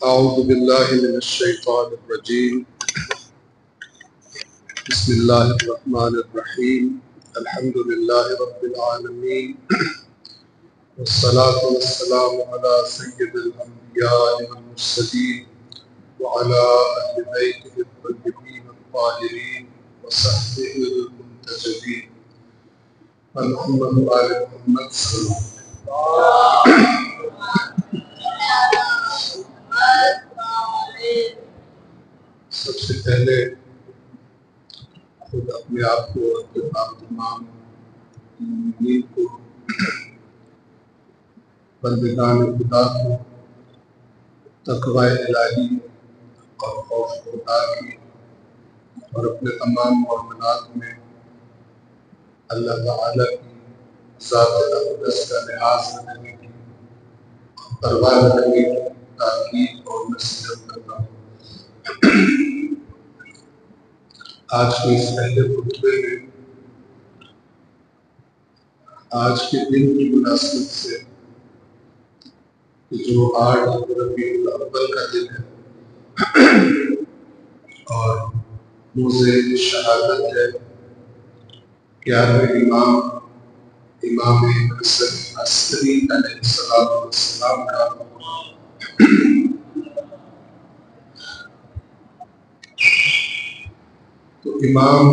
اعوذ باللہ من الشیطان الرجیم بسم اللہ الرحمن الرحیم الحمد للہ رب العالمین والصلاة والسلام علی سید الانبیاء والمرسلین وعلی اہل بیتہ الطیبین الطاہرین وصحبہ المنتجبین محمد وآل محمد صلی اللہ علیہ وسلم۔ سب سے پہلے خود اپنے آپ کو اور تمام مومنین کو بندگان خدا کو تقوی الہی اور خوف خدا کی اور اپنے تمام معاملات میں اللہ تعالیٰ کی ذات اقدس کا لحاظ رکھنے کی پرواہ رکھنے کی تاکید اور نصیحت کرنا ہوں۔ آج کے اس پہلے خطبے میں آج کے دن کی مناسبت سے جو 8 ربیع الاول کا دن ہے اور روز شہادت ہے 11ویں امام حسن عسکری علیہ السلام کا تو امام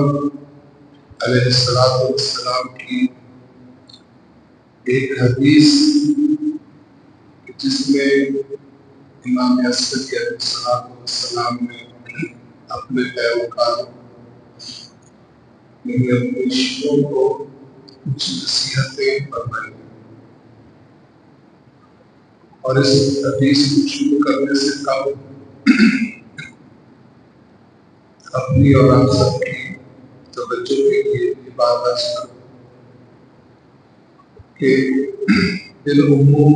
علیہ السلام کی ایک حدیث جس میں امام عسکری علیہ السلام نے اپنے پیروکاروں یعنی اپنے شیعوں کو کچھ نصیحتیں فرمائی اور اس حدیث کو شروع کرنے سے قبل اپنی اور آپ سب کی توجہ کے لیے یہ بات عرض کروں کہ بالعموم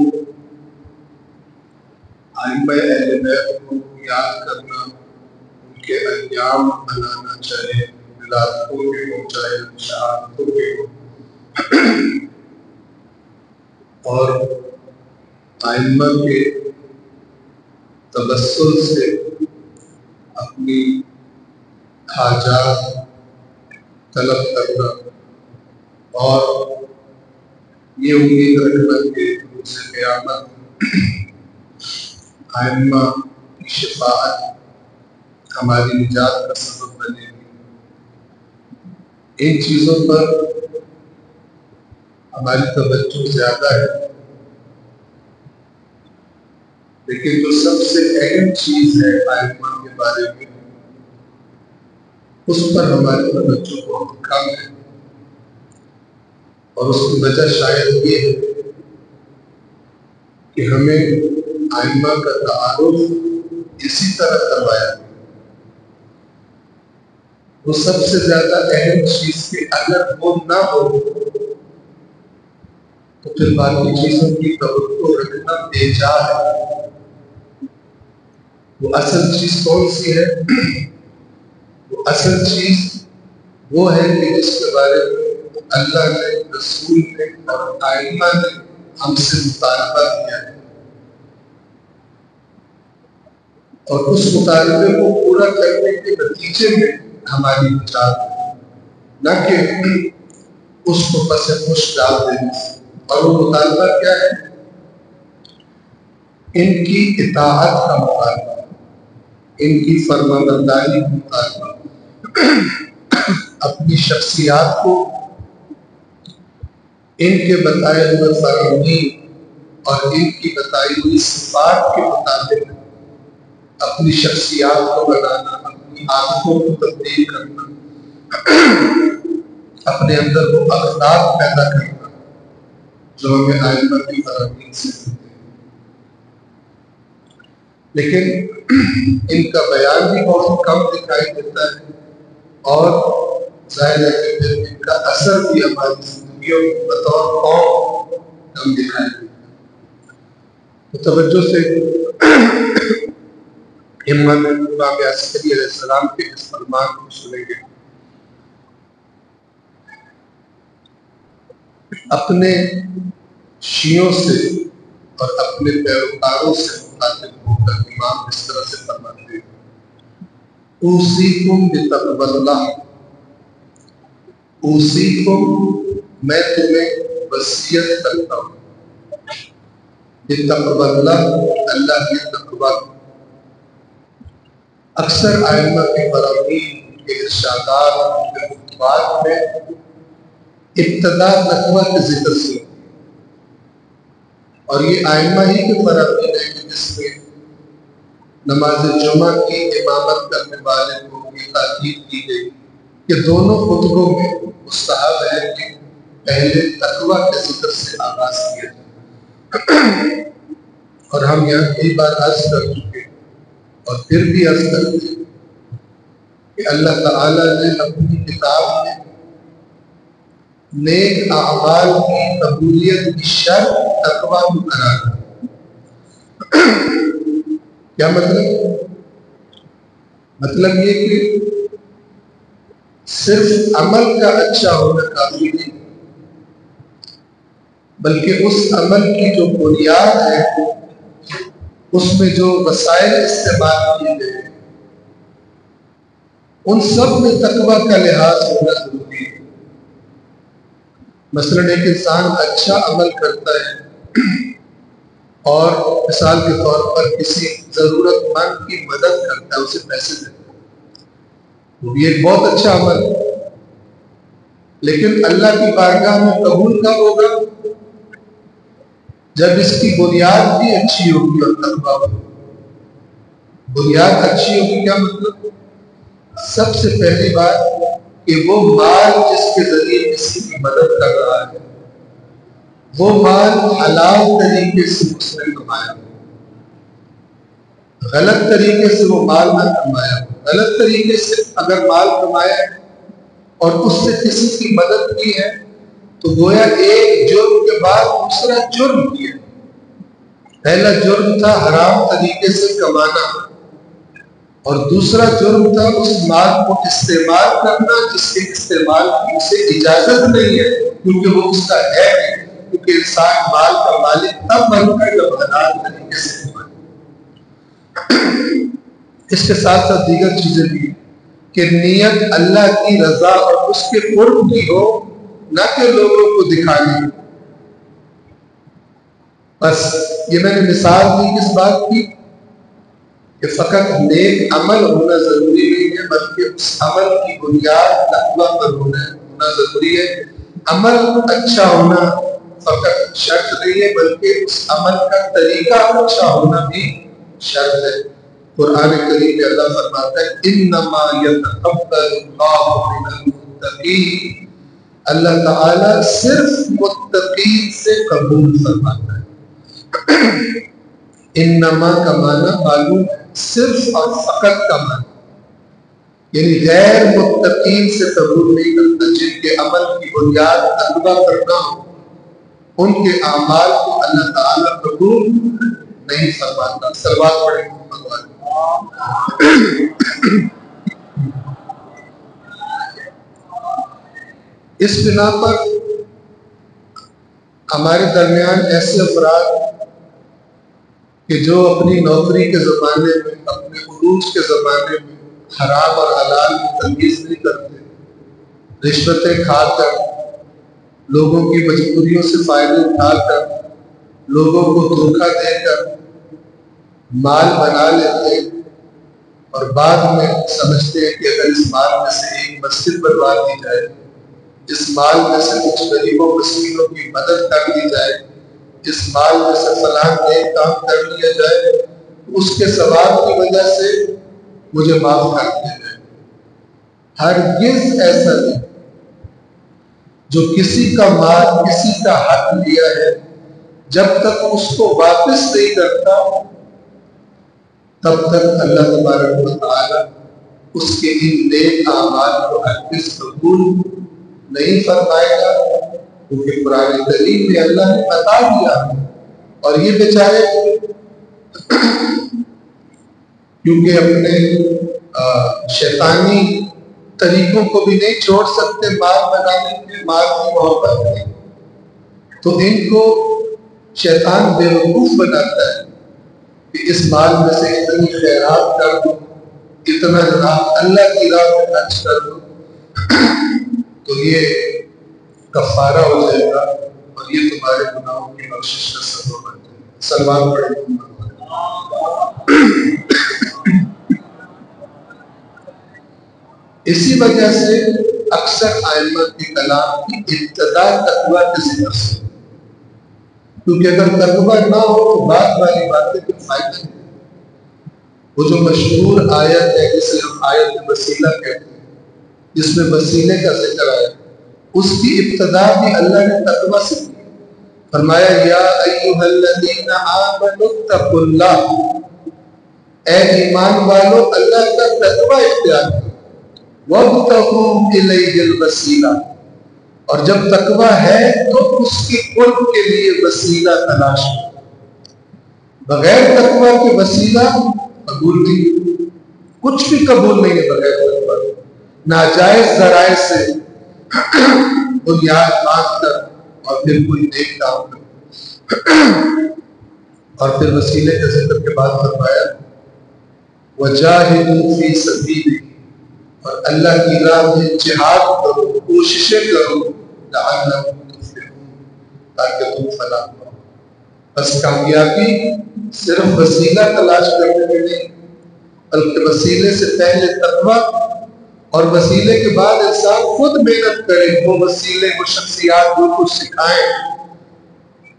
ائمہ اہل بیت کو یاد کرنا، ان کے ایام بنانا، چاہے ولادتوں کے ہوں چاہے شہادتوں کے ہوں، اور ائمہ کے تبسل سے اپنی حاجات طلب کرنا اور یہ امید رکھنا کہ روز قیامت ائمہ کی شفاعت ہماری نجات کا سبب بنے گی، ان چیزوں پر ہماری توجہ زیادہ ہے، لیکن جو سب سے اہم چیز ہے ائمہ کے بارے میں اس پر ہماری توجہ بہت کم ہے، اور اس کی وجہ شاید یہ ہے کہ ہمیں ائمہ کا تعارف اسی طرح کروایا گیا۔ وہ سب سے زیادہ اہم چیز کہ اگر وہ نہ ہو تو پھر باقی چیزوں کی توقع رکھنا بیجا ہے۔ وہ اصل چیز کون سی ہے؟ وہ اصل چیز وہ ہے کہ جس کے بارے میں اللہ نے، رسول نے اور ائمہ نے ہم سے مطالبہ کیا ہے، اور اس مطالبے کو پورا کرنے کے نتیجے میں ہماری نجات ہے، نہ کہ اس کو پس پش ڈال دینے سے۔ اور وہ مطالبہ کیا ہے؟ ان کی اطاعت کا مطالبہ، ان کی فرمانبرداری کا مطالبہ، اپنی شخصیات کو ان کے بتائے ہوئے فرامین اور ان کی بتائی ہوئی صفات کے مطابق اپنی شخصیات کو بنانا، اپنی عادتوں کو تبدیل کرنا، اپنے اندر وہ اخلاق پیدا کرنا جو ہمیں ائمہ کی فرامین سے ملتے ہیں۔ لیکن ان کا بیان بھی بہت کم دکھائی دیتا ہے، اور ظاہر ہے کہ پھر ان کا اثر بھی ہماری زندگیوں میں بطور قوم کم دکھائی دیتا ہے۔ تو توجہ سے امام عسکری علیہ السلام کے اس فرمان کو سنیں گے۔ اپنے شیعوں سے اور اپنے پیروکاروں سے مخاطب ہو کر امام اس طرح سے فرماتے ہیں: اوصیکم بتقوی اللہ، اوصیکم میں تمہیں وصیت کرتا ہوں بتقوی اللہ، اللہ کے تقوی۔ اکثر ائمہ کے فرامین کے ارشادات کے خطبات میں ابتدا تقوی کے ذکر سے ہوتی ہے، اور یہ ائمہ ہی کے فرامین ہے کہ جس میں نماز جمعہ کی امامت کرنے والے کو یہ تاکید کی گئی کہ دونوں خطبوں میں مستحب ہے کہ پہلے تقوی کے ذکر سے آغاز کیا جائے۔ اور ہم یہاں کئی بار عرض کر چکے اور پھر بھی عرض کرتے ہیں کہ اللہ تعالیٰ نے اپنی کتاب میں نیک اعمال کی قبولیت کی شرط تقوی کو قرار دیا۔ کیا مطلب یہ کہ صرف عمل کا اچھا ہونا کافی نہیں، بلکہ اس عمل کی جو بنیاد ہے، اس میں جو وسائل استعمال کیے گئے ہیں، ان سب میں تقوی کا لحاظ ہونا ضروری ہے۔ مثلاً ایک انسان اچھا عمل کرتا ہے اور مثال کے طور پر کسی ضرورت مند کی مدد کرتا ہے، اسے پیسے دیتا ہے، وہ بھی ایک بہت اچھا عمل ہے، لیکن اللہ کی بارگاہ میں قبول کب ہوگا؟ جب اس کی بنیاد بھی اچھی ہوگی اور تقوی ہوگی۔ بنیاد اچھی ہوگی کیا مطلب؟ سب سے پہلی بات کہ وہ مال جس کے ذریعے کسی کی مدد کر رہا ہے، وہ مال حلال طریقے سے اس نے کمایا، غلط طریقے سے وہ مال نہ کمایا۔ غلط طریقے سے اگر مال کمایا ہے اور اس سے کسی کی مدد کی ہے تو گویا ایک جرم کے بعد دوسرا جرم کیا۔ پہلا جرم تھا حرام طریقے سے کمانا، اور دوسرا جرم تھا اس مال کو استعمال کرنا جس کے استعمال کی اسے اجازت نہیں ہے، کیونکہ وہ اس کا ہے نہیں، کیونکہ انسان مال کا مالک تب بنتا ہے جب حلال طریقے سے کمائے۔ اس کے ساتھ ساتھ دیگر چیزیں بھی کہ نیت اللہ کی رضا اور اس کے قرب کی ہو، نہ کہ لوگوں کو دکھانے کی۔ بس یہ میں نے مثال دی کس بات کی کہ فقط نیک عمل ہونا ضروری نہیں ہے، بلکہ اس عمل کی بنیاد تقوی پر ہونا ضروری ہے۔ عمل اچھا ہونا فقط شرط نہیں ہے، بلکہ اس عمل کا طریقہ اچھا ہونا بھی شرط ہے۔ قرآن کریم میں اللہ فرماتا ہے انما یتقبل اللہ من المتقین، اللہ تعالیٰ صرف متقین سے قبول فرماتا ہے۔ انما کا معنی معلوم ہے، صرف اور فقط کا معنی، یعنی غیر متقین سے قبول نہیں کرتا۔ جن کے عمل کی بنیاد تقوی پر نہ ہو، ان کے اعمال کو اللہ تعالیٰ قبول نہیں فرماتا۔ صلوات پڑھیں محمد والے۔ اس بنا پر ہمارے درمیان ایسے افراد کہ جو اپنی نوکری کے زمانے میں، اپنے عروج کے زمانے میں حرام اور حلال میں تمیز نہیں کرتے، رشوتیں کھا کر، لوگوں کی مجبوریوں سے فائدے اٹھا کر، لوگوں کو دھوکہ دے کر مال بنا لیتے ہیں، اور بعد میں سمجھتے ہیں کہ اگر اس مال میں سے ایک مسجد بنوا دی جائے، اس مال میں سے کچھ غریبوں مسکینوں کی مدد کر دی جائے، اس مال میں سے فلاں نیک کام کر لیا جائے، اس کے ثواب کی وجہ سے مجھے معاف کر دیا جائے۔ ہرگز ایسا نہیں۔ جو کسی کا مال، کسی کا حق لیا ہے، جب تک اس کو واپس نہیں کرتا، تب تک اللہ تبارک و تعالی اس کے ان نیک اعمال کو ہرگز قبول نہیں فرمائے گا، کیونکہ قرآن کریم میں اللہ نے بتا دیا، اور یہ بیچارے کیونکہ اپنے شیطانی طریقوں کو بھی نہیں چھوڑ سکتے، مال بنانے کے، مال کی محبت میں، تو ان کو شیطان بیوقوف بناتا ہے کہ اس مال میں سے اتنی خیرات کر دو، اتنا جناب اللہ کی راہ میں خرچ کر دو، تو یہ کفارہ ہو جائے گا اور یہ تمہارے گناہوں کی بخشش کا سبب بن جائے گا۔ سلمان پڑھیں۔ اسی وجہ سے اکثر ائمہ کی کلام کی ابتدا تقویٰ کے ذکر سے، کیونکہ اگر تقویٰ نہ ہو تو بعد والی باتیں کوئی فائدہ نہیں۔ وہ جو مشہور آیت ہے جسے ہم آیت وسیلہ کہتے ہیں، جس میں وسیلے کا ذکر آیا، اس کی ابتدا بھی اللہ نے تقویٰ سے کی۔ فرمایا یا ایھا الذین آمنوا اتقوا اللہ، اے ایمان والو اللہ کا تقویٰ اختیار کرو، وابتغوا الیہ الوسیلہ، اور جب تقویٰ ہے تو اس کی قرب کے لیے وسیلہ تلاش کرو۔ بغیر تقویٰ کے وسیلہ قبول نہیں، کچھ بھی قبول نہیں ہے بغیر تقویٰ۔ ناجائز ذرائع سے بنیاد باندھ کر اور پھر کوئی نیک کام کرو، اور پھر وسیلے کے ذکر کے بعد فرمایا وجاہدوا فی سبیلہ، اور اللہ کی راہ میں جہاد کرو، کوششیں کرو، لعلکم تفلحون، تاکہ تم فلاح پاؤ۔ بس کامیابی صرف وسیلہ تلاش کرنے میں نہیں، بلکہ وسیلے سے پہلے تقویٰ، اور وسیلے کے بعد انسان خود محنت کرے، وہ وسیلے وہ شخصیات جو کچھ سکھائیں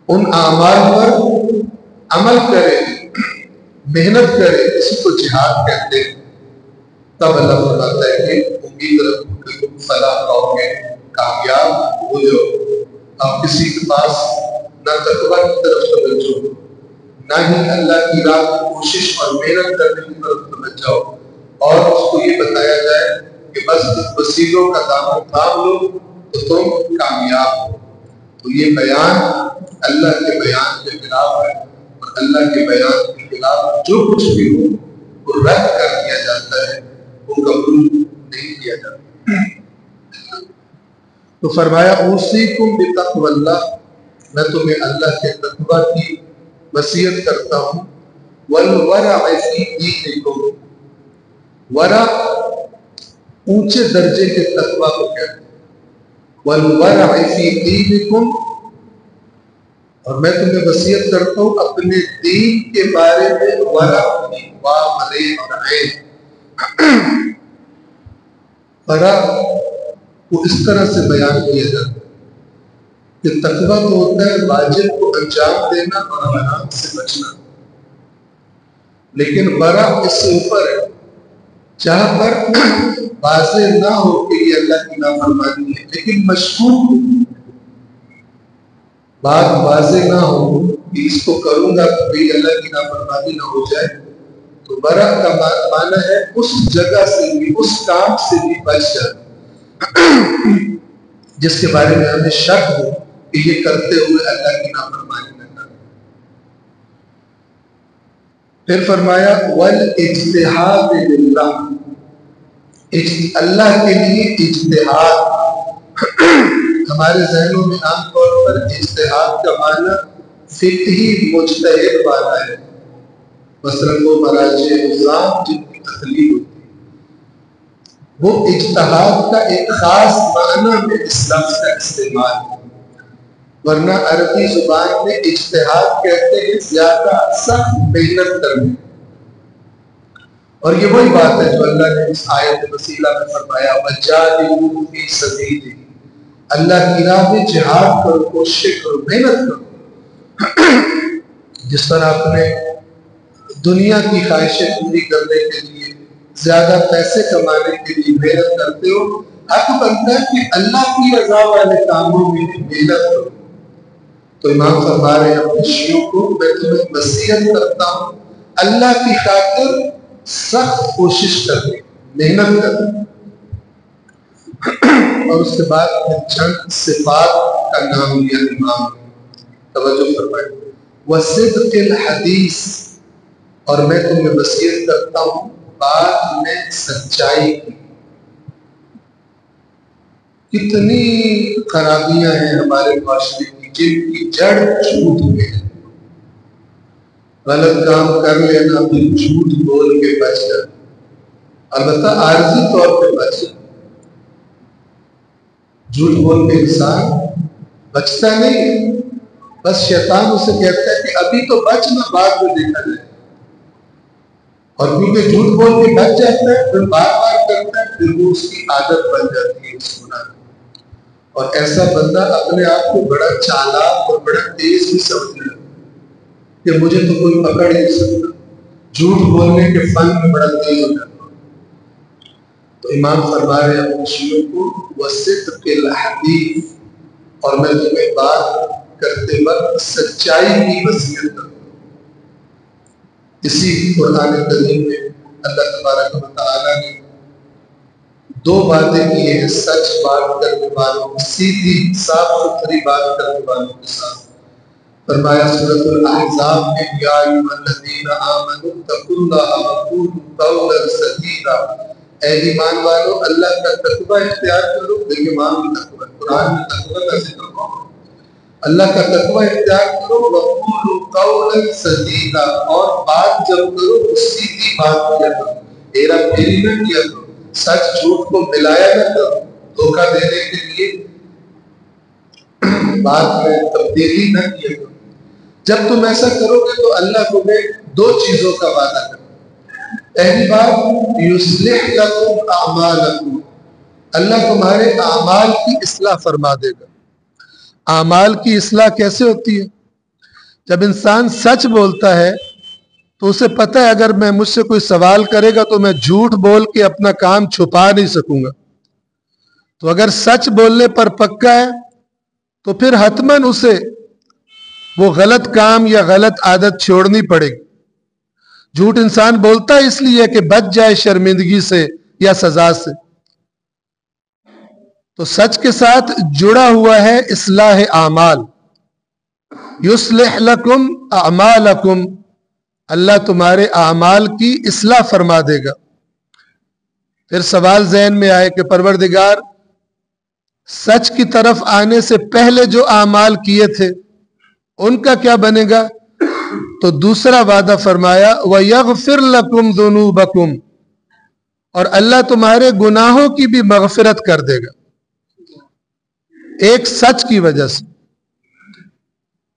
ان اعمال پر عمل کرے، محنت کرے، اسی کو جہاد کہتے ہیں۔ تب اللہ فرماتا ہے کہ امید رکھو کہ تم فلاح پاؤ گے، کامیاب ہو جاؤ۔ اب کسی کے پاس نہ تقویٰ کی طرف توجہ ہو، نہ ہی اللہ کی راہ میں کوشش اور محنت کرنے کی طرف توجہ ہو، اور اس کو یہ بتایا جائے کہ بس وسیلوں کا دامن تھام لو تو تم کامیاب ہو، تو یہ بیان اللہ کے بیان کے خلاف ہے، اور اللہ کے بیان کے خلاف جو کچھ بھی ہو وہ رد کر دیا جاتا ہے، وہ قبول نہیں کیا جاتا۔ تو فرمایا اوصیکم بتقوی اللہ، میں تمہیں اللہ کے تقوی کی وصیت کرتا ہوں، والورع فی دینکم، ورع اونچے درجے کے تقوی کو کہتے ہیں، والورع فی دینکم، اور میں تمہیں وصیت کرتا ہوں اپنے دین کے بارے میں، ورع کی واو عین اور عین، ورع کو اس طرح سے بیان کیا جاتا ہے کہ تقویٰ تو ہوتا ہے واجب کو انجام دینا اور حرام سے بچنا، لیکن ورع اس سے اوپر ہے، جہاں پر واضح نہ ہو کہ یہ اللہ کی نافرمانی ہے، لیکن مشکوک ہو، بات واضح نہ ہو کہ اس کو کروں گا تو بھی اللہ کی نافرمانی نہ ہو جائے، تو ورع کا معنی ہے اس جگہ سے بھی، اس کام سے بھی بچ جانا جس کے بارے میں ہمیں شک ہو کہ یہ کرتے ہوئے اللہ کی نافرمانی نہ کریں۔ پھر فرمایا والاجتہاد للہ، اللہ کے لیے اجتہاد۔ ہمارے ذہنوں میں عام طور پر اجتہاد کا معنی فقہی مجتہد والا ہے، مثلا وہ مراجع نظام جن کی تخلیق ہوتی ہے، وہ اجتہاد کا ایک خاص معنی میں اس لفظ کا استعمال ہے، ورنہ عربی زبان میں اجتہاد کہتے ہیں زیادہ سخت محنت کرنے، اور یہ وہی بات ہے جو اللہ نے اس آیت وسیلہ میں فرمایا وجاہدوا فی سبیلہ، اللہ کی راہ میں جہاد کرو، کوشش کرو، محنت کرو۔ جس طرح اپنے دنیا کی خواہشیں پوری کرنے کے لیے، زیادہ پیسے کمانے کے لیے محنت کرتے ہو، حق بنتا ہے کہ اللہ کی رضا والے کاموں میں بھی محنت کرو۔ تو امام فرما رہے ہیں اپنے شیعوں کو، میں تمہیں وصیت کرتا ہوں اللہ کی خاطر سخت کوشش کریں، محنت کریں۔ اور اس کے بعد چند صفات کا نام لیا امام نے، توجہ فرمائیں، وصدق الحدیث، اور میں تمہیں وصیت کرتا ہوں بات میں سچائی کی۔ کتنی خرابیاں ہیں ہمارے معاشرے کی جن کی جڑ جھوٹ میں ہے، غلط کام کر لینا پھر جھوٹ بول کے بچ جانا، البتہ عارضی طور پہ بچ جانا۔ جھوٹ بول کے انسان بچتا نہیں ہے، بس شیطان اسے کہتا ہے کہ ابھی تو بچ نہ، بعد میں دیکھا جائے، اور کیونکہ جھوٹ بول کے بچ جاتا ہے پھر بار بار کرتا ہے، پھر وہ اس کی عادت بن جاتی ہے اس گناہ کی۔ اور ایسا بندہ اپنے آپ کو بڑا چالاک اور بڑا تیز بھی سمجھتا ہے کہ مجھے تو کوئی پکڑ نہیں سکتا، جھوٹ بولنے کے فن میں بڑا تیز ہو جاتا ہے۔ تو امام فرما رہے ہیں اپنے شیعوں کو وَصِدْقِ الْحَدِيثِ، اور میں تمہیں بات کرتے وقت سچائی کی وصیت کرتا ہوں۔ اسی قرآن کریم میں اللہ تبارک و تعالیٰ نے دو باتیں کی ہیں سچ بات کرنے والوں، سیدھی صاف ستھری بات کرنے والوں کے ساتھ۔ فرمایا سورۃ الاحزاب میں یا ایھا الذین آمنوا اتقوا اللہ وقولوا قولا سدیدا، اے ایمان والو اللہ کا تقوی اختیار کرو۔ دیکھیں امام کی تقوی، قرآن میں تقوی کا ذکر ہو، اللہ کا تقوی اختیار کرو، وقولوا قولا سدیدا، اور بات جب کرو تو سیدھی بات کیا کرو، ہیرا پھیری نہ کیا کرو، سچ جھوٹ کو ملایا نہ کرو، دھوکہ دینے کے لیے بات میں تبدیلی نہ کیا کرو۔ جب تم ایسا کرو گے تو اللہ تمہیں دو چیزوں کا وعدہ کرے۔ پہلی بات یصلح لکم اعمالکم، اللہ تمہارے اعمال کی اصلاح فرما دے گا۔ اعمال کی اصلاح کیسے ہوتی ہے؟ جب انسان سچ بولتا ہے تو اسے پتہ ہے اگر میں مجھ سے کوئی سوال کرے گا تو میں جھوٹ بول کے اپنا کام چھپا نہیں سکوں گا، تو اگر سچ بولنے پر پکا ہے تو پھر حتماً اسے وہ غلط کام یا غلط عادت چھوڑنی پڑے گی۔ جھوٹ انسان بولتا ہے اس لیے کہ بچ جائے شرمندگی سے یا سزا سے، تو سچ کے ساتھ جڑا ہوا ہے اصلاح اعمال۔ یصلح لکم اعمالکم، اللہ تمہارے اعمال کی اصلاح فرما دے گا۔ پھر سوال ذہن میں آئے کہ پروردگار سچ کی طرف آنے سے پہلے جو اعمال کیے تھے ان کا کیا بنے گا؟ تو دوسرا وعدہ فرمایا وَيَغْفِرْ لَكُمْ ذُنُوبَكُمْ، اور اللہ تمہارے گناہوں کی بھی مغفرت کر دے گا۔ ایک سچ کی وجہ سے،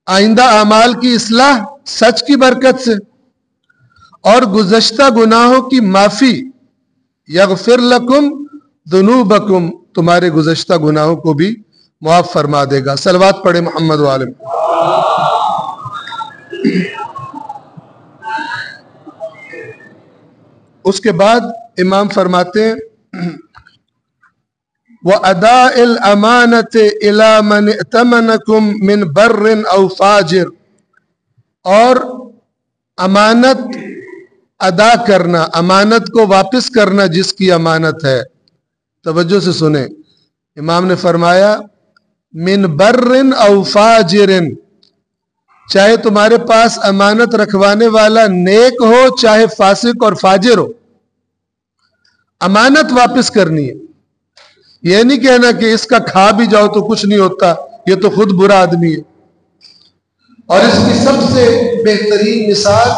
آئندہ اعمال کی اصلاح سچ کی برکت سے، اور گزشتہ گناہوں کی معافی یغفر لکم ذنوبکم، تمہارے گزشتہ گناہوں کو بھی معاف فرما دے گا۔ صلوات پڑھے محمد وعلم۔ اس کے بعد امام فرماتے ہیں وَأَدَاءِ الْأَمَانَةِ إِلَى مَنِ ائْتَمَنَكُمْ مِنْ بَرٍّ أَوْ فَاجِرٍ، اور امانت ادا کرنا، امانت کو واپس کرنا جس کی امانت ہے۔ توجہ سے سنیں، امام نے فرمایا من برٍ أو فاجر، چاہے تمہارے پاس امانت رکھوانے والا نیک ہو چاہے فاسق اور فاجر ہو، امانت واپس کرنی ہے۔ یہ نہیں کہنا کہ اس کا کھا بھی جاؤ تو کچھ نہیں ہوتا، یہ تو خود برا آدمی ہے۔ اور اس کی سب سے بہترین مثال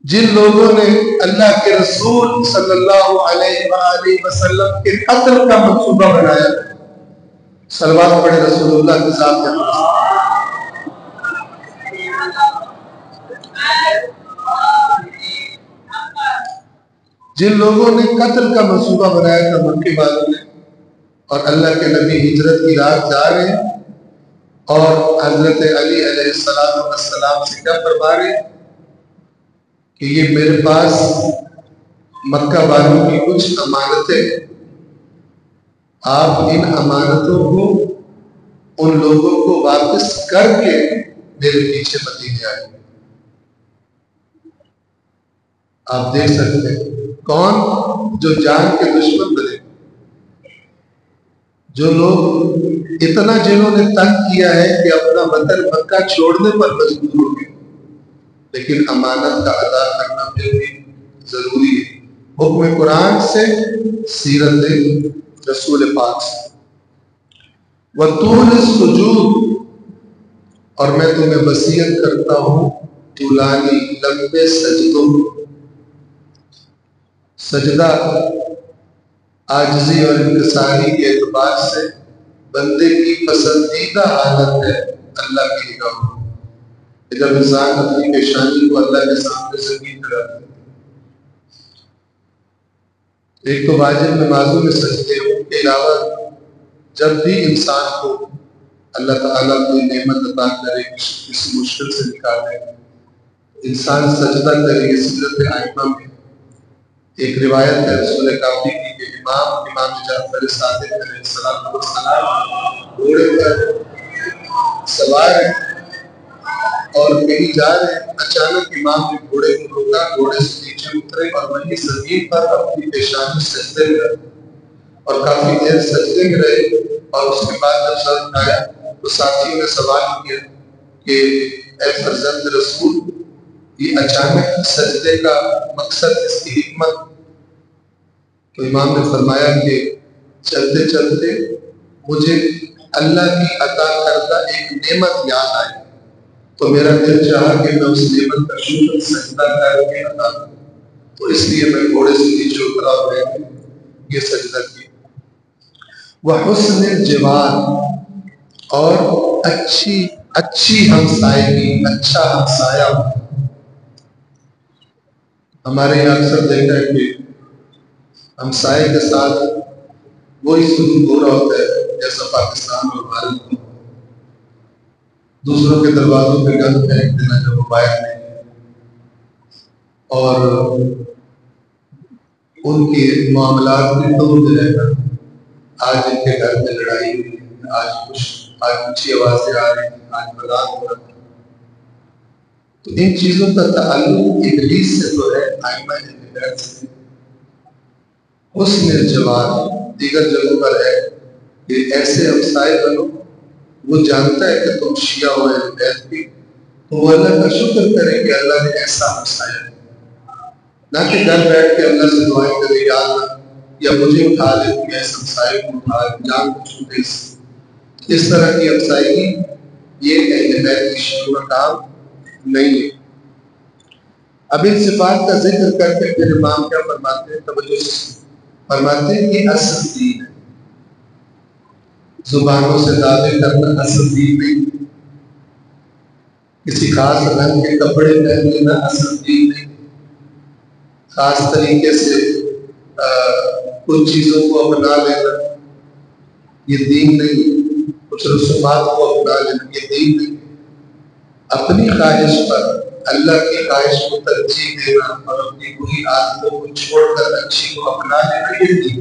جن لوگوں نے اللہ کے رسول صلی اللہ علیہ وآلہ وسلم کے قتل کا منصوبہ بنایا، صلوات پڑھے رسول اللہ کے ذات پر۔ جن لوگوں نے قتل کا منصوبہ بنایا تھا مکے والوں نے، اور اللہ کے نبی ہجرت کی رات جا رہے ہیں اور حضرت علی علیہ السلام سے کیا فرما رہے ہیں کہ یہ میرے پاس مکہ والوں کی کچھ امانتیں، آپ ان امانتوں کو ان لوگوں کو واپس کر کے میرے پیچھے مدینے آئے۔ آپ دیکھ سکتے ہیں کون جو جان کے دشمن بنے، جو لوگ اتنا جنہوں نے تنگ کیا ہے کہ اپنا وطن مکہ چھوڑنے پر مجبور ہو گئے، لیکن امانت کا ادا کرنا پھر بھی ضروری ہے، حکم قرآن سے، سیرت رسول پاک سے۔ وَطُولِ السُّجُودِ، اور میں تمہیں وصیت کرتا ہوں طولانی لمبے سجدوں، سجدہ عاجزی اور انکساری کے اعتبار سے بندے کی پسندیدہ حالت ہے اللہ کی نگاہوں میں، جب انسان اپنی پیشانی کو اللہ کے سامنے زمین پر رکھتا ہے۔ ایک تو واجب نمازوں میں سجدے، ان کے علاوہ جب بھی انسان کو اللہ تعالیٰ کوئی نعمت عطا کرے، کسی مشکل سے نکالے، انسان سجدہ کرے۔ سیرت ائمہ میں ایک روایت ہے رسول کافی کی کہ امام جعفر صادق علیہ السلام گھوڑے پر سوار ہیں اور کہیں جا رہے ہیں، اچانک امام نے گھوڑے کو روکا، گھوڑے سے نیچے اترے اور وہیں زمین پر اپنی پیشانی سجدے میں رکھ اور کافی دیر سجدے میں رہے، اور اس کے بعد جب سر اٹھایا تو ساتھیوں نے سوال کیا کہ اے فرزند رسول، یہ اچانک سجدے کا مقصد، اس کی حکمت؟ تو امام نے فرمایا کہ چلتے چلتے مجھے اللہ کی عطا کردہ ایک نعمت یاد آئی، تو میرا دل چاہا کہ میں اس نعمت کا شکر سجدہ کر کے ادا کروں، تو اس لیے میں گھوڑے سے نیچے اترا اور میں نے یہ سجدہ کیا۔ وحسن الجوار، اور اچھی ہمسائیگی، اچھا ہمسایہ۔ ہمارے یہاں اکثر دیکھا ہے کہ ہمسائے کے ساتھ وہی سلوک ہو رہا ہوتا ہے جیسا پاکستان اور بھارت میں، دوسروں کے دروازوں پہ گند پھینک دینا جب موبائل نہیں، اور ان کے معاملات میں توڑ رہنا۔ آج ان کے گھر میں لڑائی ہوئی، آج اونچی آوازیں آ رہی ہیں، آج مذاق ہو رہا ہے۔ تو ان چیزوں کا تعلق ابلیس سے تو ہے، ائمہ ہدایت سے۔ حسن الجوار دیگر جگہوں پر ہے کہ ایسے ہمسائے بنو، وہ جانتا ہے کہ تم شیعہ ہو اہل بیت کی، تو وہ اللہ کا شکر کرے کہ اللہ نے ایسا ہمسایہ ہے، نہ کہ گھر بیٹھ کے اللہ سے دعائیں کرے یا اللہ یا مجھے اٹھا لے، یا اس ہمسائے کو اٹھا لے، جان کو چھوٹے سے۔ اس طرح کی ہمسائیگی یہ اہل بیت کی شکل کا کام نہیں ہے۔ اب ان صفات کا ذکر کر کے پھر امام کیا فرماتے ہیں؟ توجہ سے فرماتے ہیں کہ اصل دین ہے، زبانوں سے دعوے کرنا اصل دین نہیں، کسی خاص رنگ کے کپڑے پہن لینا اصل دین نہیں، خاص طریقے سے کچھ چیزوں کو اپنا لینا یہ دین نہیں، کچھ رسومات کو اپنا لینا یہ دین نہیں۔ اپنی خواہش پر اللہ کی خواہش کو ترجیح دینا اور اپنی بری عادتوں کو چھوڑ کر اچھی کو اپنا لینا یہ دین۔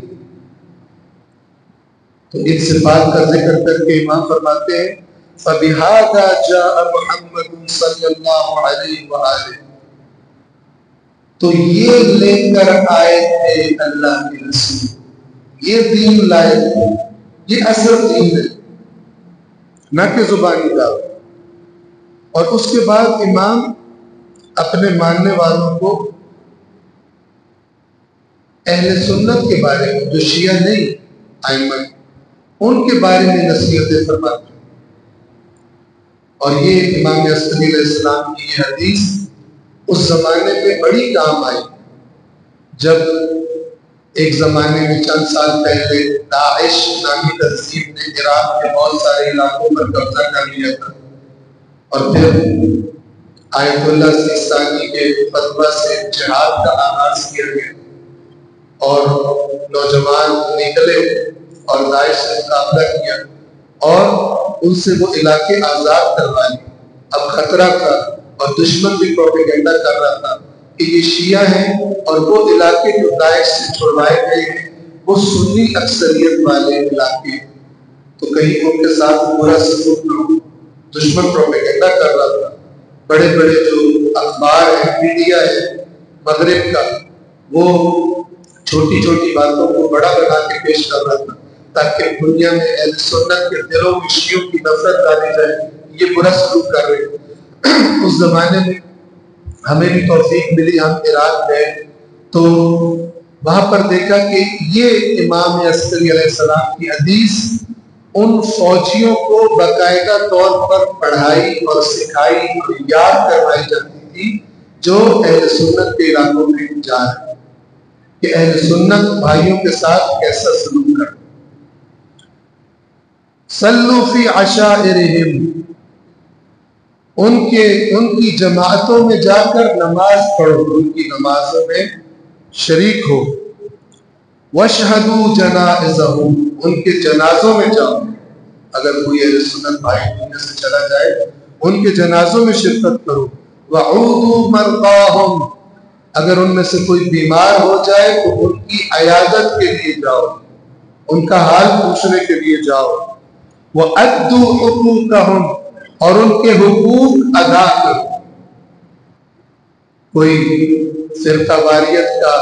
تو ان صفات کا ذکر کر کے امام فرماتے ہیں فَبِهَذَا جَاءَ مُحَمَّدٌ صلی اللہ علیہ وآلہ، تو یہ لے کر آئے تھے اللہ کے رسول، یہ دین لائے تھے، یہ اصل دین ہے، نہ کہ زبانی دعوت۔ اور اس کے بعد امام اپنے ماننے والوں کو اہل سنت کے بارے میں، جو شیعہ نہیں ائمہ ان کے بارے میں نصیحتیں فرماتے ہیں۔ اور یہ امام عسکری علیہ السلام کی یہ حدیث اس زمانے میں بڑی کام آئی، جب ایک زمانے میں چند سال پہلے داعش نامی تنظیم نے عراق کے بہت سارے علاقوں پر قبضہ کر لیا تھا، اور پھر آیت اللہ سیستانی کے فتویٰ سے جہاد کا آغاز کیا گیا اور نوجوان نکلے اور داعش سے مقابلہ کیا اور ان سے وہ علاقے آزاد کروا لیے۔ اب خطرہ تھا اور دشمن بھی پروپیگنڈا کر رہا تھا کہ یہ شیعہ ہیں اور وہ علاقے جو داعش سے چھڑوائے گئے ہیں وہ سنی اکثریت والے علاقے ہیں، تو کہیں ان کے ساتھ برا سلوک نہ ہو۔ دشمن پروپیگنڈا کر رہا تھا، بڑے بڑے جو اخبار ہیں، میڈیا ہے مغرب کا، وہ چھوٹی چھوٹی باتوں کو بڑا بنا کے پیش کر رہا تھا تاکہ دنیا میں اہل سنت کے دلوں میں شیعوں کی نفرت ڈالی جائے، یہ برا سلوک کر رہے ہیں۔ اس زمانے میں ہمیں بھی توفیق ملی، ہم عراق گئے تو وہاں پر دیکھا کہ یہ امام عسکری علیہ السلام کی حدیث ان فوجیوں کو باقاعدہ طور پر پڑھائی اور سکھائی اور یاد کروائی جاتی تھی جو اہل سنت کے علاقوں میں جا رہے ہیں کہ اہل سنت بھائیوں کے ساتھ کیسا سلوک کریں. صلوا فی عشائرہم، ان کی جماعتوں میں جا کر نماز پڑھو، ان کی نمازوں میں شریک ہو. واشہدوا جنائزہم، ان کے جنازوں میں جاؤ. اگر کوئی اہل سنت بھائی دنیا سے چلا جائے ان کے جنازوں میں شرکت کرو. وعودوا مرضاہم، اگر ان میں سے کوئی بیمار ہو جائے تو ان کی عیادت کے لیے جاؤ، ان کا حال پوچھنے کے لیے جاؤ. وَأَدُّوا حُقُوقَهُمْ، اور ان کے حقوق ادا کرو. کوئی فرقہ واریت کا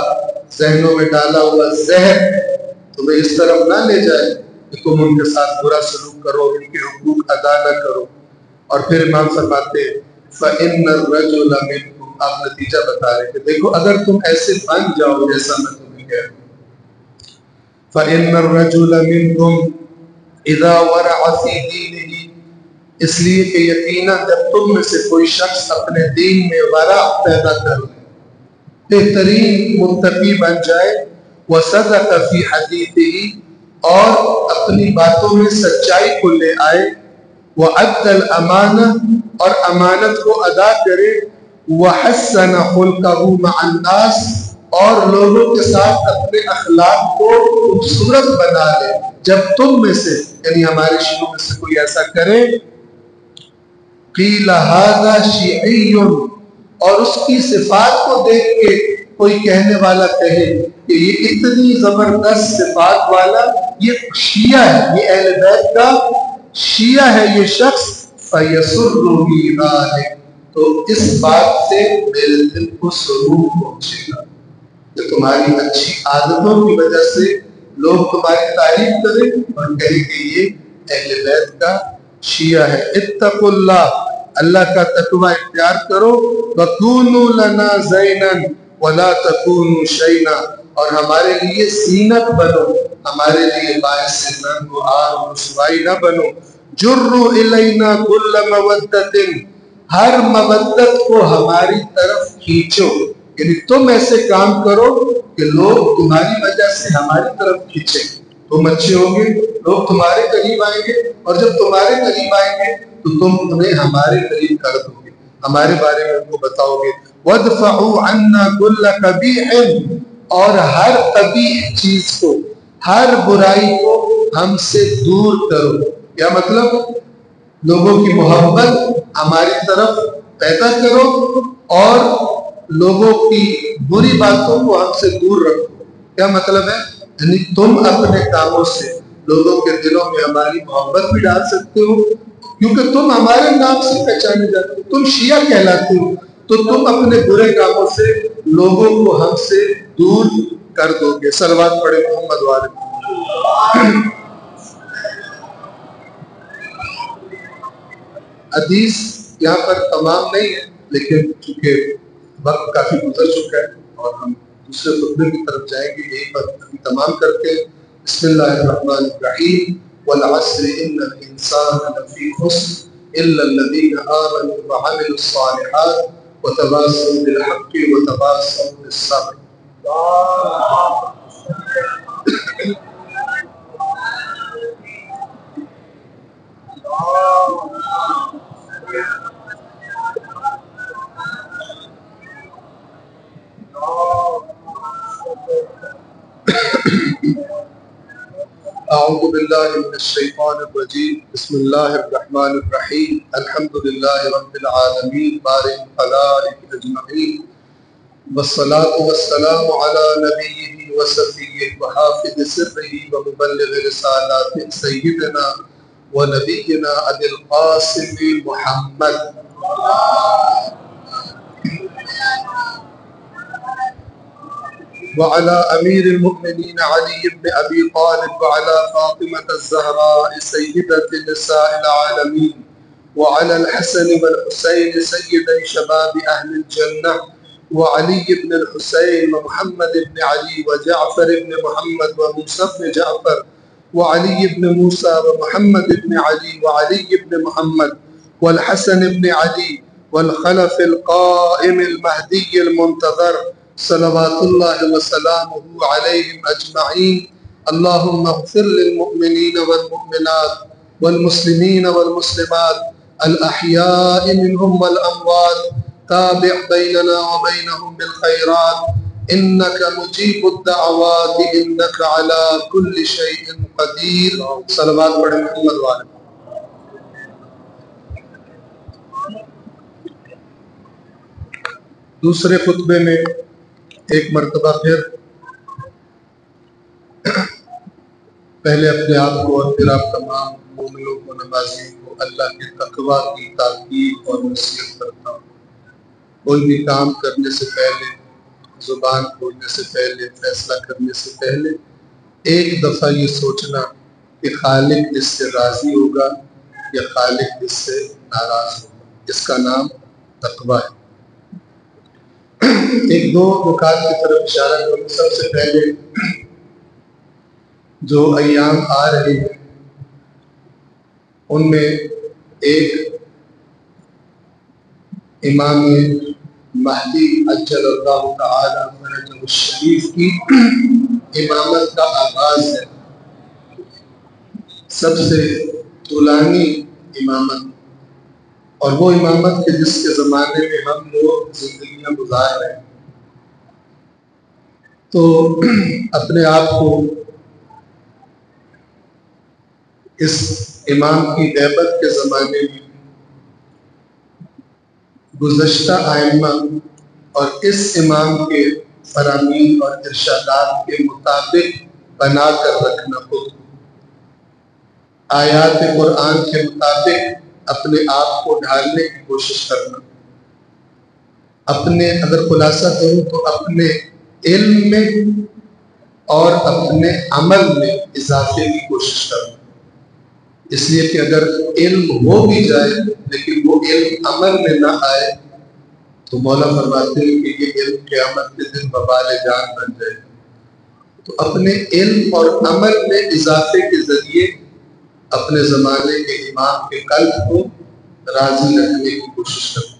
ذہنوں میں ڈالا ہوا زہر تمہیں اس طرف نہ لے جائے کہ تم ان کے ساتھ برا سلوک کرو، ان کے حقوق ادا نہ کرو. اور پھر امام فرماتے ہیں فَإِنَّ الرَّجُلَ مِنْكُمْ، آپ نتیجہ بتا رہے کہ دیکھو اگر تم ایسے بن جاؤ جیسا میں تمہیں کہہ رہا ہوں. فَإِنَّ الرَّجُلَ مِنْكُمْ اِذَا وَرَعَ فِي دِينِهِ، اس لیے کہ یقیناً جب تم میں سے کوئی شخص اپنے دین میں ورع پیدا کر لے، بہترین متقی بن جائے. وَصَدَقَ فِي حَدِيثِهِ، اور اپنی باتوں میں سچائی کو لے آئے. وَأَدَّى الْأَمَانَةَ، اور امانت کو ادا کرے. وَحَسَّنَ خُلْقَهُ مَعَ النَّاسِ، اور لوگوں کے ساتھ اپنے اخلاق کو خوبصورت بنا لے. جب تم میں سے یعنی ہمارے شیعوں میں سے کوئی ایسا کرے، قِيلَ هَذَا شِيعِيٌّ، اور اس کی صفات کو دیکھ کے کوئی کہنے والا کہے کہ یہ اتنی زبردست صفات والا یہ شیعہ ہے، یہ اہل بیت کا شیعہ ہے یہ شخص. فَيَسُرُّنِي ذَلِكَ، تو اس بات سے میرے دل کو سرور پہنچے گا کہ تمہاری اچھی عادتوں کی وجہ سے لوگ تمہاری تعریف کریں اور کہیں کہ یہ اہل بیت کا شیعہ ہے. اتقوا اللہ، اللہ کا تقوی اختیار کرو. وَكُونُوا لَنَا زَيْنًا وَلَا تَكُونُوا شَيْنًا، اور ہمارے لیے زینت بنو، ہمارے لیے باعث ننگ و عار و رسوائی نہ بنو. جُرُّوا إِلَيْنَا كُلَّ مَوَدَّةٍ، ہر مودت کو ہماری طرف کھینچو، یعنی تم ایسے کام کرو کہ لوگ تمہاری وجہ سے ہماری طرف کھینچیں. تم اچھے ہوں گے لوگ تمہارے قریب آئیں گے، اور جب تمہارے قریب آئیں گے تو تم انہیں ہمارے قریب کر دو گے، ہمارے بارے میں ان کو بتاؤ گے. وَادْفَعُوا عَنَّا كُلَّ قَبِيحٍ، اور ہر قبیح چیز کو، ہر برائی کو ہم سے دور کرو. کیا مطلب؟ لوگوں کی محبت ہماری طرف پیدا کرو اور لوگوں کی بری باتوں کو ہم سے دور رکھو. کیا مطلب ہے؟ یعنی تم اپنے کاموں سے لوگوں کے دلوں میں ہماری محبت بھی ڈال سکتے ہو، کیونکہ تم ہمارے نام سے پہچانے جاتے ہو، تم شیعہ کہلاتے ہو، تو تم اپنے برے کاموں سے لوگوں کو ہم سے دور کر دو گے. صلوات پڑھے محمد والے. حدیث یہاں پر تمام نہیں ہے، لیکن چونکہ وقت کافی گزر چکا ہے اور ہم دوسرے خطبے کی طرف جائیں گے، یہی پر تمام کرتے ہیں. بسم اللہ الرحمن الرحیم. والعصر ان الانسان لفی خسر الا الذین آمنوا وعملوا الصالحات وتواصوا بالحق وتواصوا بالصبر. اعوذ باللہ من الشیطان الرجیم. بسم اللہ الرحمن الرحیم. الحمد للہ رب العالمین بارئ الخلائق اجمعین، والصلاة والسلام علی نبیہ وصفیہ وحافظ سرہ ومبلغ رسالات سیدنا ونبینا ابی القاسم محمد وعلى أمير المؤمنين علي بن أبي طالب وعلى فاطمة الزهراء سيدة نساء العالمين وعلى الحسن والحسين سيدي شباب أهل الجنة وعلي بن الحسين ومحمد بن علي وجعفر بن محمد وموسى بن جعفر وعلي بن موسى ومحمد بن علي وعلي بن محمد والحسن بن علي والخلف القائم المهدي المنتظر صلوات الله وسلامه عليهم أجمعين. اللهم اغفر للمؤمنين والمؤمنات والمسلمين والمسلمات الأحياء منهم والأموات. تابع بيننا وبينهم بالخيرات إنك مجيب الدعوات إنك على كل شيء قدير. صلوات پڑھیں محمد والے. دوسرے خطبے میں ایک مرتبہ پھر پہلے اپنے آپ کو اور پھر آپ تمام مومنوں کو نمازیوں کو اللہ کے تقوی کی تاکید اور نصیحت کرتا ہوں. کوئی بھی کام کرنے سے پہلے، زبان کھولنے سے پہلے، فیصلہ کرنے سے پہلے ایک دفعہ یہ سوچنا کہ خالق اس سے راضی ہوگا یا خالق اس سے ناراض ہوگا. اس کا نام تقوی ہے. ایک دو نکات کی طرف اشارہ کروں. سب سے پہلے جو ایام آ رہے ہیں ان میں ایک امام مہدی عجل اللہ تعالی فرجہ الشریف کی امامت کا آغاز ہے. سب سے طولانی امامت، اور وہ امامت کے جس کے زمانے میں ہم لوگ زندگیاں گزار رہے ہیں. تو اپنے آپ کو اس امام کی غیبت کے زمانے میں گزشتہ ائمہ اور اس امام کے فرامین اور ارشادات کے مطابق بنا کر رکھنا ہو. آیات قرآن کے مطابق اپنے آپ کو ڈھالنے کی کوشش کرنا. اپنے اگر خلاصہ کروں تو اپنے علم میں اور اپنے عمل میں اضافے کی کوشش کرنا. اس لیے کہ اگر علم ہو بھی جائے لیکن وہ علم عمل میں نہ آئے تو مولا فرماتے ہیں کہ یہ علم قیامت کے دن وبال جان بن جائے. تو اپنے علم اور عمل میں اضافے کے ذریعے اپنے زمانے کے امام کے قلب کو راضی رکھنے کی کوشش کرنا.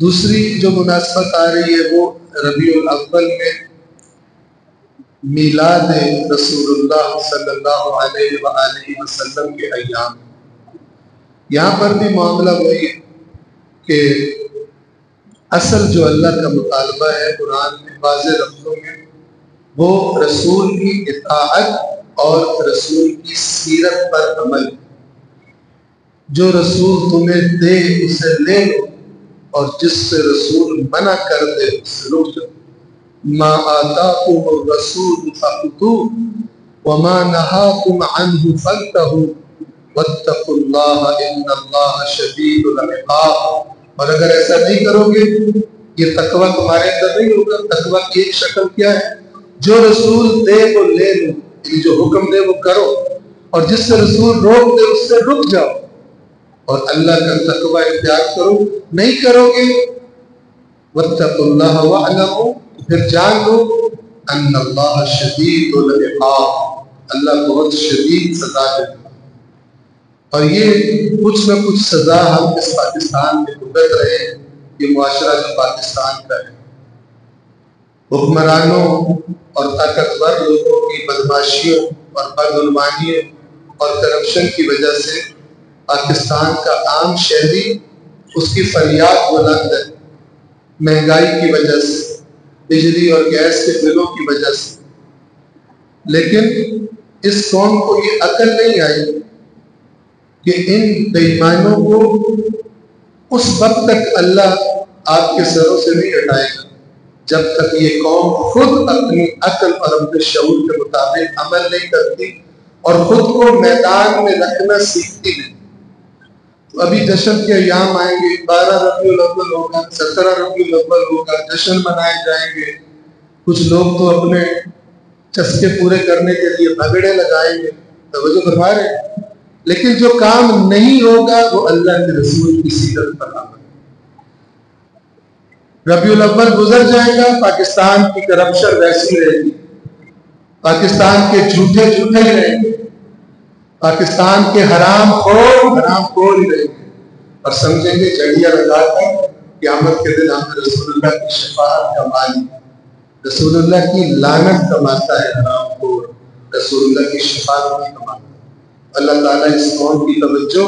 دوسری جو مناسبت آ رہی ہے وہ ربیع الاول میں میلاد رسول اللہ صلی اللہ علیہ وآلہ وسلم کے ایام. یہاں پر بھی معاملہ وہی ہے کہ اصل جو اللہ کا مطالبہ ہے قرآن میں واضح لفظوں میں وہ رسول کی اطاعت اور رسول کی سیرت پر عمل. جو رسول تمہیں دے اسے لے لو اور جس سے رسول منع کر دے اس سے رک جاؤ. ما آتاکم الرسول فخذوہ وما نہاکم عنہ فانتہوا واتقوا اللہ ان اللہ شدید العقاب. اور اگر ایسا نہیں کرو گے یہ تقوی تمہارے اندر نہیں ہوگا. تقوی کی ایک شکل کیا ہے؟ جو رسول دے وہ لے لو، یعنی جو حکم دے وہ کرو، اور جس سے رسول روک دے اس سے رک جاؤ اور اللہ کا تقوی اختیار کرو. نہیں کرو گے واتقوا اللہ واعلموا، پھر جان لو ان اللہ شدید العقاب، اللہ بہت شدید سزا دیتا. اور یہ کچھ نہ کچھ سزا ہم اس پاکستان میں بھگت رہے ہیں. یہ معاشرہ جو پاکستان کا ہے حکمرانوں اور طاقتور لوگوں کی بدماشیوں اور بدعنوانیوں اور کرپشن کی وجہ سے پاکستان کا عام شہری اس کی فریاد بلند ہے. مہنگائی کی وجہ سے، بجلی اور گیس کے بلوں کی وجہ سے. لیکن اس قوم کو یہ عقل نہیں آئی کہ ان بے ایمانوں کو اس وقت تک اللہ آپ کے سروں سے نہیں ہٹائے گا جب تک یہ قوم خود اپنی عقل اور اپنے شعور کے مطابق عمل نہیں کرتی اور خود کو میدان میں رکھنا سیکھتی نہیں. تو ابھی جشن کے ایام آئیں گے، 12 ربیع الاول ہوگا، 17 ربیع الاول ہوگا، جشن منائے جائیں گے. کچھ لوگ تو اپنے چسکے پورے کرنے کے لیے بھگڑے لگائیں گے، توجہ فرما رہے ہیں. لیکن جو کام نہیں ہوگا وہ اللہ کے رسول کی سیرت پر عمل. ربیع الاول گزر جائے گا، پاکستان کی کرپشن ویسی رہے گی، پاکستان کے جھوٹے جھوٹے ہی رہیں گے، پاکستان کے حرام خور ہی رہیں گے، اور سمجھیں گے جڑیاں لگا کر قیامت کے دن ہمیں رسول اللہ کی شفاعت کا مالی، رسول اللہ کی لعنت کماتا ہے حرام کو، رسول اللہ کی شفاعت نہیں کماتا۔ اللہ تعالیٰ اس قوم کی توجہ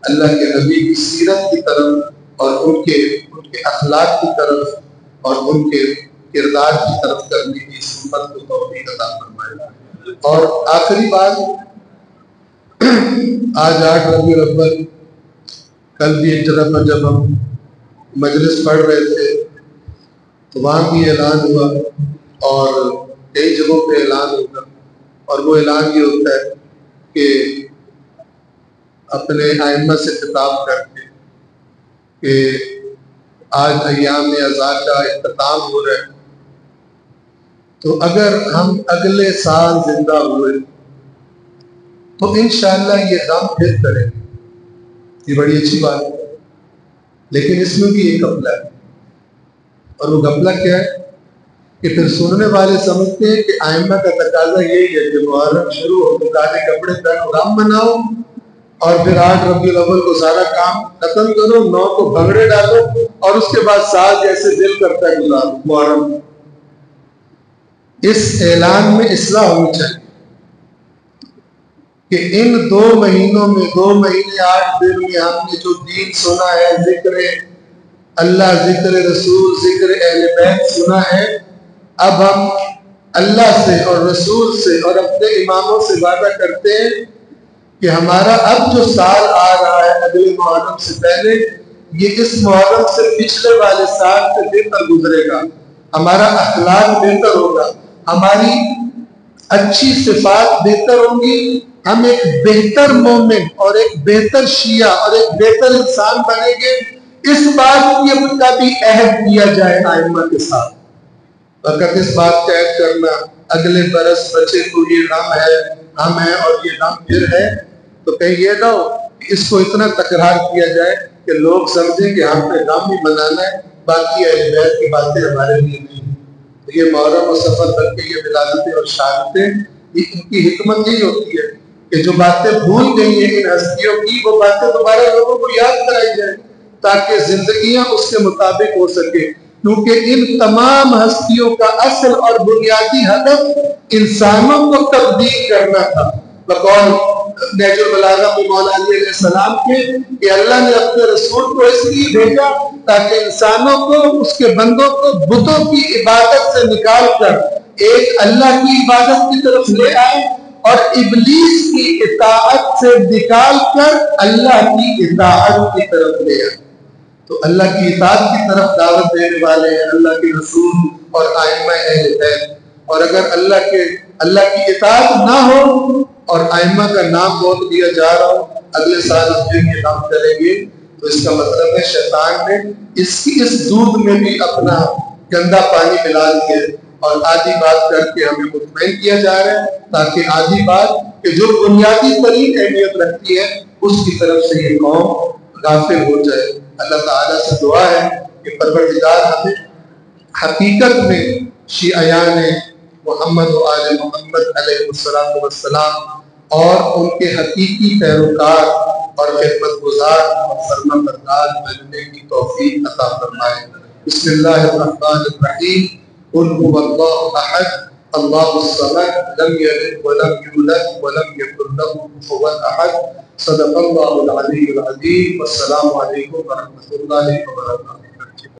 اللہ کے نبی کی سیرت کی طرف اور ان کے اخلاق کی طرف اور ان کے کردار کی طرف کرنے کی اس امت کو توفیق عطا فرمائے۔ اور آخری بات، آج 8 ربیع الاول، کل بھی ایک جگہ پر جب ہم مجلس پڑھ رہے تھے تو وہاں بھی اعلان ہوا اور کئی جگہوں پہ اعلان ہوگا، اور وہ اعلان یہ ہوتا ہے کہ اپنے ائمہ سے خطاب کر کے کہ آج ایام عزا کا اختتام ہو رہا ہے، تو اگر ہم اگلے سال زندہ ہوئے تو انشاءاللہ یہ کام پھر کریں گے۔ یہ بڑی اچھی بات ہے، لیکن اس میں بھی ایک غفلہ ہے، اور وہ غفلہ کیا ہے کہ پھر سننے والے سمجھتے ہیں کہ ائمہ کا تقاضا یہی ہے کہ محرم شروع ہو تو کالے کپڑے پہنو، غم مناؤ، اور پھر 8 ربیع الاول کو سارا کام ختم کرو، 9 کو بھنگڑے ڈالو، اور اس کے بعد سال جیسے دل کرتا ہے گزارو محرم۔ اس اعلان میں اصلاح ہونی چاہیے کہ ان 2 مہینوں میں 2 مہینے 8 دن میں ہم نے جو دین سنا ہے، ذکر اللہ، ذکر رسول، ذکر اہل بیت سنا ہے، اب ہم اللہ سے اور رسول سے اور اپنے اماموں سے وعدہ کرتے ہیں کہ ہمارا اب جو سال آ رہا ہے اگلے محرم سے پہلے، یہ اس محرم سے پچھلے والے سال سے بہتر گزرے گا، ہمارا اخلاق بہتر ہوگا، ہماری اچھی صفات بہتر ہوں گی، ہم ایک بہتر مومن اور ایک بہتر شیعہ اور ایک بہتر انسان بنیں گے۔ اس بات کا بھی عہد کیا جائے ائمہ کے ساتھ، فقط اس بات کا عہد کرنا اگلے برس بچے کو یہ غم ہے، ہم ہیں اور یہ غم پھر ہے، تو کہیں یہ نہ ہو کہ اس کو اتنا تکرار کیا جائے کہ لوگ سمجھیں کہ ہم نے غم ہی منانا ہے، باقی اہل بیت کی باتیں ہمارے لیے نہیں۔ تو یہ محرم و سفر بلکہ یہ ولادتیں اور شہادتیں، ان کی حکمت یہی ہوتی ہے کہ جو باتیں بھول گئی ہیں ان ہستیوں کی، وہ باتیں دوبارہ لوگوں کو یاد کرائی جائیں تاکہ زندگیاں اس کے مطابق ہو سکے، کیونکہ ان تمام ہستیوں کا اصل اور بنیادی ہدف انسانوں کو تبدیل کرنا تھا۔ بقول نہج البلاغہ میں مولا علی علیہ السلام کے کہ اللہ نے اپنے رسول کو اس لیے بھیجا تاکہ انسانوں کو، اس کے بندوں کو بتوں کی عبادت سے نکال کر ایک اللہ کی عبادت کی طرف لے آئے، اور ابلیس کی اطاعت سے نکال کر اللہ کی اطاعت کی طرف لے آئے۔ تو اللہ کی اطاعت کی طرف دعوت دینے والے ہیں اللہ کے رسول اور ائمہ اہل بیت، اور اگر اللہ کی اطاعت نہ ہو اور ائمہ کا نام بول دیا جا رہا ہو، اگلے سال ہم یہ کام کریں گے، تو اس کا مطلب ہے شیطان نے اس دودھ میں بھی اپنا گندا پانی ملا دیا، اور آدھی بات کر کے ہمیں مطمئن کیا جا رہا ہے تاکہ آدھی بات کہ جو بنیادی ترین اہمیت رکھتی ہے اس کی طرف سے یہ قوم غافل ہو جائے۔ اللہ تعالیٰ سے دعا ہے کہ پروردگار ہمیں حقیقت میں شیعیان محمد و آل محمد علیہ السلام اور ان کے حقیقی پیروکار اور خدمت گزار اور فرما بردار بننے کی توفیق عطا فرمائے۔ بسم اللہ الرحمن الرحیم، قل هو اللہ احد اللہ الصمد لم یلد ولم یولد ولم یکن له کفوا احد۔ صدق اللہ العلی العظیم، والسلام علیکم ورحمۃ اللہ وبرکاتہ۔